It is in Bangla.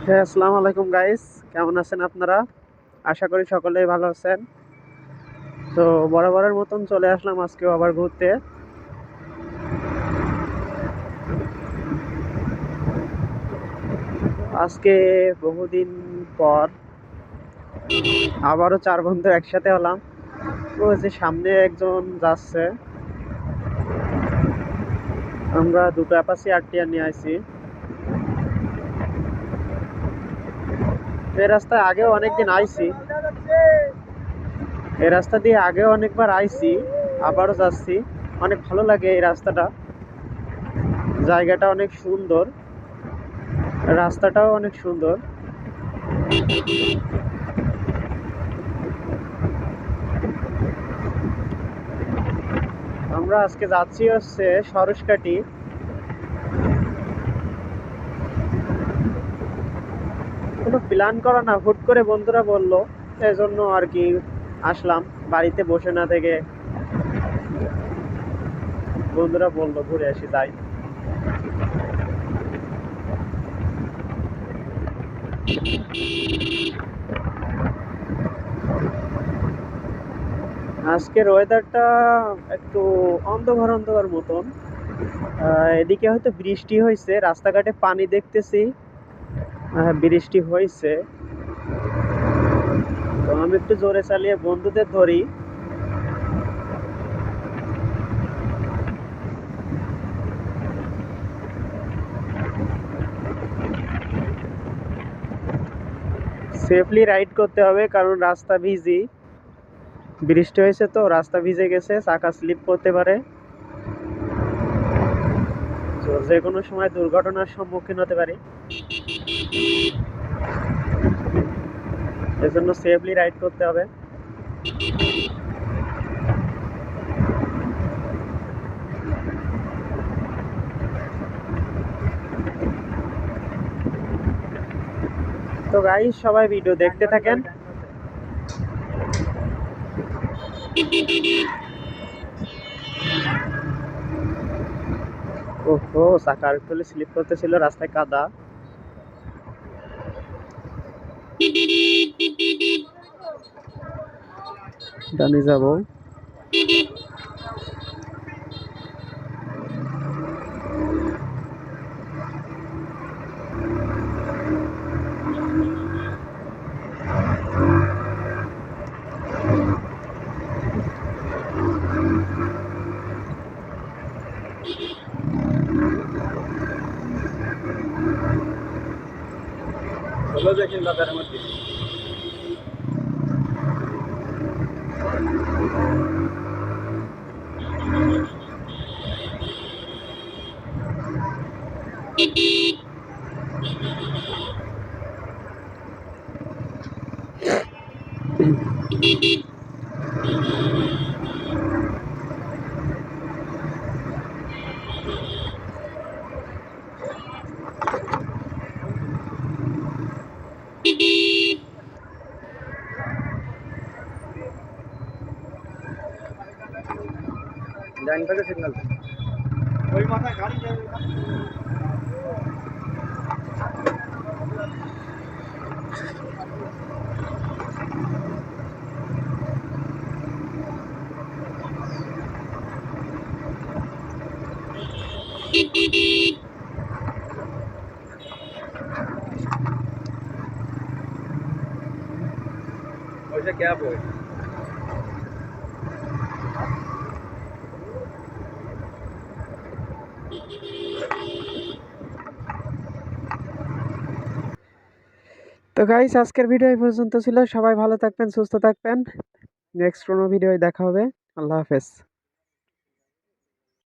হ্যাঁ, আসসালামু আলাইকুম গাইস। কেমন আছেন আপনারা? আশা করি সকলেই ভালো আছেন। তো বরাবরের মতন চলে আসলাম আজকেও আবার ঘুরতে। আজকে বহুদিন পর আবারও চার বন্ধু একসাথে হলাম। ওই যে সামনে একজন যাচ্ছে, আমরা দুটো অ্যাপাচি আরটিআর নিয়ে আইছি। এই রাস্তায় আগেও অনেকদিন আইছি, এই রাস্তা দিয়ে আগেও অনেকবার আইছি, আবারও যাচ্ছি। অনেক ভালো লাগে এই রাস্তাটা, জায়গাটা অনেক সুন্দর, রাস্তাটাও অনেক সুন্দর। আমরা আজকে যাচ্ছি হচ্ছে সরসকাঠি। কোনো প্ল্যান করা না, হুট করে বন্ধুরা বললো, এই জন্য আর কি আসলাম। বাড়িতে বসে না থেকে বন্ধুরা বললো ঘুরে আসি, তাই। আজকের ওয়েদারটা একটু অন্ধকার অন্ধকার মতন। এদিকে হয়তো বৃষ্টি হয়েছে, রাস্তাঘাটে পানি দেখতেছি। বৃষ্টি হয়েছে, তো আমি একটু জোরে চালিয়ে বন্ধুদের ধরি। সেফলি রাইড করতে হবে, কারণ রাস্তা ভিজি, বৃষ্টি হয়েছে তো রাস্তা ভিজে গেছে, চাকা স্লিপ করতে পারে। তো যে কোনো সময় দুর্ঘটনার সম্মুখীন হতে পারি, এজন্য সেফলি রাইড করতে হবে। তো গাইস, সবাই ভিডিও দেখতে থাকেন। ওহো, চাকার খুলে স্লিপ করতেছিল, রাস্তায় কাদা। ডানে যাব। হলো দেখেন বাজারের মধ্যে। ডান পাশে সিগন্যাল, ওই মাথায় গাড়ি যাবে। ওইটা क्या बोल। তো গাইস, আজকের ভিডিও এই পর্যন্ত ছিল। সবাই ভালো থাকবেন, সুস্থ থাকবেন। নেক্সট কোনো ভিডিও দেখা হবে। আল্লাহ হাফেজ।